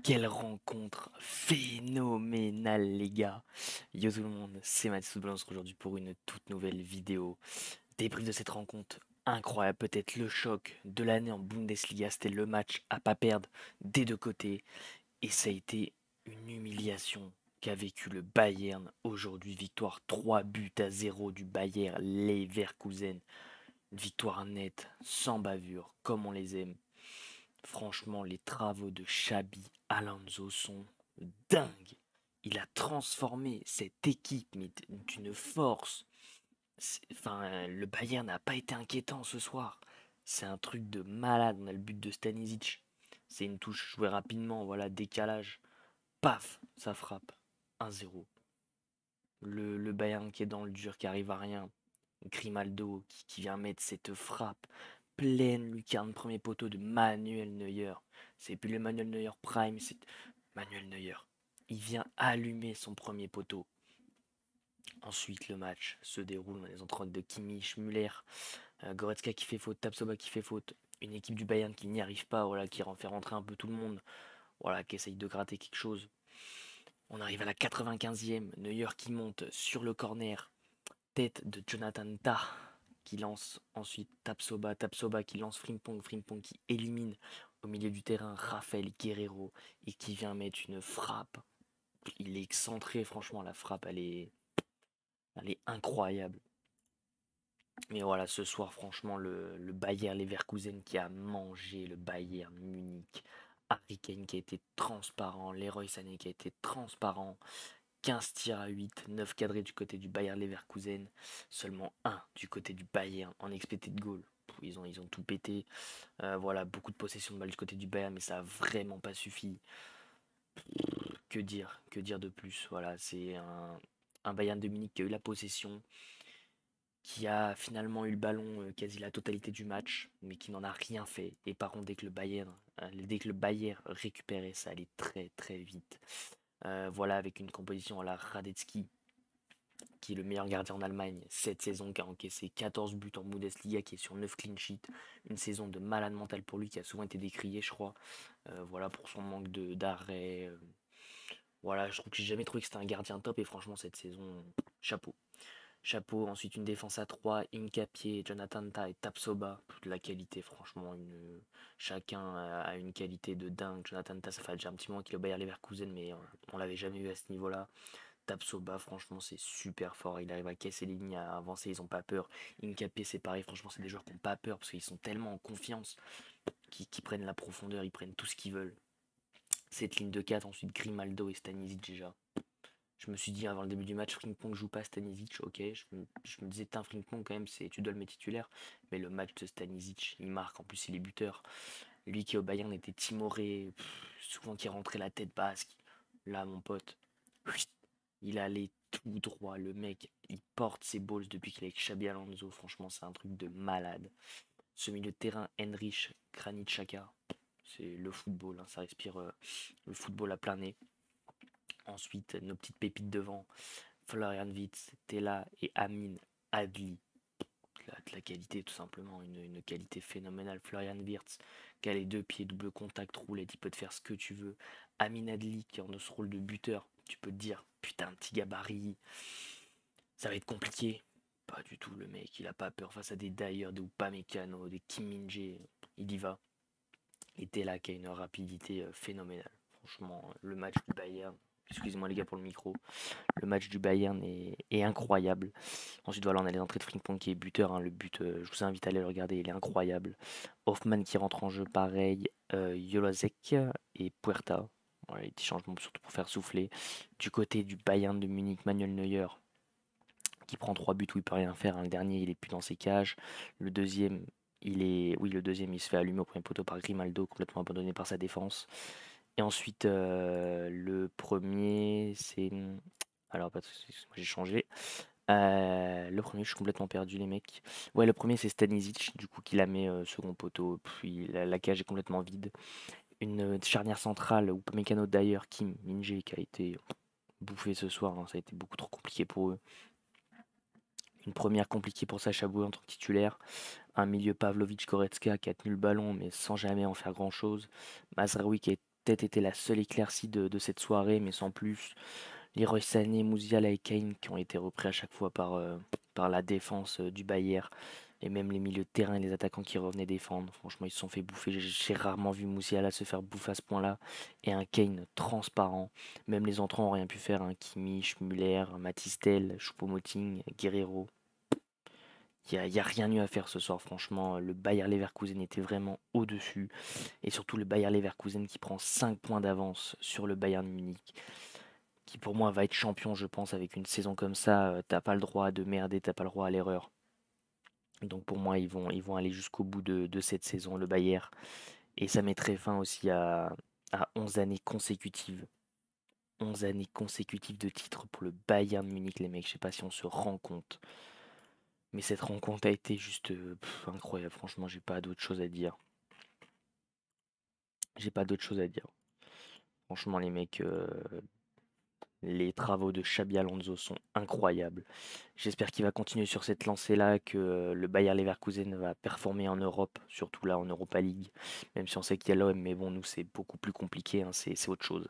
Quelle rencontre phénoménale les gars. Yo tout le monde, c'est Mathis Blanc aujourd'hui pour une toute nouvelle vidéo. Débrief de cette rencontre incroyable, peut-être le choc de l'année en Bundesliga, c'était le match à pas perdre des deux côtés. Et ça a été une humiliation qu'a vécu le Bayern aujourd'hui. Victoire 3-0 du Bayern Leverkusen. Une victoire nette, sans bavure, comme on les aime. Franchement, les travaux de Xabi Alonso sont dingues. Il a transformé cette équipe mais d'une force. Enfin, le Bayern n'a pas été inquiétant ce soir. C'est un truc de malade. On a le but de Stanisic. C'est une touche jouée rapidement, voilà, décalage. Paf, ça frappe. 1-0. Le Bayern qui est dans le dur, qui arrive à rien. Grimaldo qui vient mettre cette frappe pleine lucarne premier poteau de Manuel Neuer. C'est plus le Manuel Neuer Prime, c'est Manuel Neuer. Il vient allumer son premier poteau. Ensuite, le match se déroule dans les entrailles de Kimmich, Müller, Goretzka qui fait faute, Tapsoba qui fait faute. Une équipe du Bayern qui n'y arrive pas, voilà, qui fait rentrer un peu tout le monde, voilà, qui essaye de gratter quelque chose. On arrive à la 95e, Neuer qui monte sur le corner, tête de Jonathan Tah qui lance ensuite Tapsoba, Tapsoba qui lance Frimpong, Frimpong qui élimine au milieu du terrain Rafael Guerrero et qui vient mettre une frappe. Il est excentré, franchement, la frappe, elle est incroyable. Mais voilà, ce soir, franchement, le Bayern Leverkusen qui a mangé le Bayern Munich. Harry Kane qui a été transparent, Leroy Sané qui a été transparent. 15 tirs à 8, 9 cadrés du côté du Bayern Leverkusen, seulement un du côté du Bayern en expected goal. Ils ont tout pété. Voilà, beaucoup de possession de balle du côté du Bayern, mais ça a vraiment pas suffi. Que dire de plus. Voilà, c'est un Bayern de Munich qui a eu la possession, qui a finalement eu le ballon quasi la totalité du match, mais qui n'en a rien fait. Et par contre, dès que le Bayern récupérait, ça allait très très vite. Voilà, avec une composition à la Radetzky, qui est le meilleur gardien en Allemagne cette saison, qui a encaissé 14 buts en Bundesliga, qui est sur 9 clean sheets. Une saison de malade mental pour lui, qui a souvent été décrié, je crois. Voilà, pour son manque d'arrêt. Voilà, je trouve que j'ai jamais trouvé que c'était un gardien top, et franchement, cette saison, chapeau. Chapeau, ensuite une défense à 3, Incapié, Jonathan Ta et Tapsoba. De la qualité, franchement, chacun a une qualité de dingue. Jonathan Ta, ça fait déjà un petit moment qu'il est au Bayer Leverkusen, mais on l'avait jamais eu à ce niveau-là. Tapsoba, franchement, c'est super fort. Il arrive à casser les lignes, à avancer, ils ont pas peur. Incapié, c'est pareil, franchement, c'est des joueurs qui n'ont pas peur parce qu'ils sont tellement en confiance qu'ils prennent la profondeur, ils prennent tout ce qu'ils veulent. Cette ligne de 4, ensuite Grimaldo et Stanisic déjà. Je me suis dit avant le début du match, Frimpong joue pas Stanisic, ok. Je me disais, tiens, Frimpong quand même, tu dois le mettre titulaire. Mais le match de Stanisic, il marque, en plus il est buteur. Lui qui au Bayern était timoré, souvent qui rentrait la tête basse. Là, mon pote, il allait tout droit. Le mec, il porte ses balls depuis qu'il est avec Xabi Alonso. Franchement, c'est un truc de malade. Ce milieu de terrain, Henrich, Granit Xhaka, c'est le football, hein, ça respire le football à plein nez. Ensuite, nos petites pépites devant, Florian Wirtz, Tella et Amin Adli. De la qualité, tout simplement, une qualité phénoménale. Florian Wirtz, qui a les deux pieds, double contact, roulette, il peut te faire ce que tu veux. Amin Adli, qui est en ce rôle de buteur, tu peux te dire, putain, petit gabarit, ça va être compliqué. Pas du tout, le mec, il a pas peur face à des Dyer, des Upamecano, des Kim Min-jae, il y va. Et Tella qui a une rapidité phénoménale. Franchement, le match du Bayern, excusez-moi les gars pour le micro, le match du Bayern est incroyable. Ensuite, voilà, on a les entrées de Frimpong qui est buteur, hein. Le but, je vous invite à aller le regarder, il est incroyable. Hoffman qui rentre en jeu, pareil. Jolazek et Puerta. Voilà, les petits changements surtout pour faire souffler. Du côté du Bayern de Munich, Manuel Neuer qui prend 3 buts où il peut rien faire, hein. Le dernier, il est plus dans ses cages. Le deuxième, le deuxième, il se fait allumer au premier poteau par Grimaldo, complètement abandonné par sa défense. Et ensuite, le premier, c'est. Alors, pas de soucis, j'ai changé. Le premier, je suis complètement perdu, les mecs. Ouais, le premier, c'est Stanisic, du coup, qui la met second poteau. Puis la cage est complètement vide. Une charnière centrale, ou Mécano d'ailleurs, Kim Min-jae, qui a été bouffé ce soir, hein. Ça a été beaucoup trop compliqué pour eux. Une première compliquée pour Sacha Boey en tant que titulaire. Un milieu Pavlovic Goretzka qui a tenu le ballon, mais sans jamais en faire grand chose. Mazraoui qui est peut-être été la seule éclaircie de cette soirée, mais sans plus. Leroy Sané, Musiala et Kane qui ont été repris à chaque fois par la défense du Bayern. Et même les milieux de terrain et les attaquants qui revenaient défendre. Franchement, ils se sont fait bouffer. J'ai rarement vu Musiala se faire bouffer à ce point-là. Et un Kane transparent. Même les entrants n'ont rien pu faire. Kimmich, Müller, Matistel, Choupo-Moting, Guerreiro. Il y a rien eu à faire ce soir, franchement. Le Bayer Leverkusen était vraiment au-dessus. Et surtout le Bayer Leverkusen qui prend 5 points d'avance sur le Bayern Munich. Qui pour moi va être champion, je pense, avec une saison comme ça. T'as pas le droit de merder, t'as pas le droit à l'erreur. Donc pour moi, ils vont aller jusqu'au bout de cette saison, le Bayern. Et ça mettrait fin aussi à 11 années consécutives. 11 années consécutives de titres pour le Bayern Munich, les mecs. Je sais pas si on se rend compte. Mais cette rencontre a été juste incroyable. Franchement, j'ai pas d'autre chose à dire. J'ai pas d'autre chose à dire. Franchement, les mecs, les travaux de Xabi Alonso sont incroyables. J'espère qu'il va continuer sur cette lancée-là, que le Bayer Leverkusen va performer en Europe, surtout là en Europa League. Même si on sait qu'il y a l'OM, mais bon, nous c'est beaucoup plus compliqué, hein, c'est autre chose.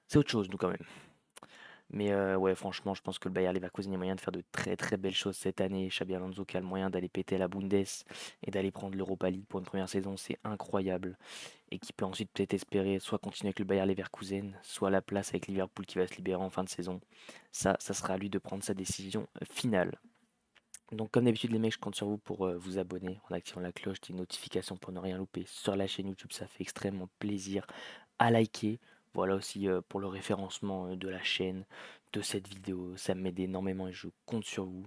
C'est autre chose, nous quand même. Mais ouais, franchement, je pense que le Bayer Leverkusen a moyen de faire de très très belles choses cette année. Xabi Alonso qui a le moyen d'aller péter la Bundes et d'aller prendre l'Europa League pour une première saison, c'est incroyable. Et qui peut ensuite peut-être espérer soit continuer avec le Bayer Leverkusen, soit la place avec Liverpool qui va se libérer en fin de saison. Ça sera à lui de prendre sa décision finale. Donc comme d'habitude les mecs, je compte sur vous pour vous abonner en activant la cloche des notifications pour ne rien louper sur la chaîne YouTube, ça fait extrêmement plaisir. À liker, voilà aussi pour le référencement de la chaîne, de cette vidéo, ça m'aide énormément et je compte sur vous.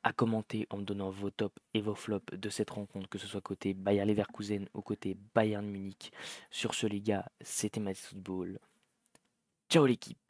À commenter en me donnant vos tops et vos flops de cette rencontre, que ce soit côté Bayer Leverkusen ou côté Bayern Munich. Sur ce les gars, c'était Match Football. Ciao l'équipe.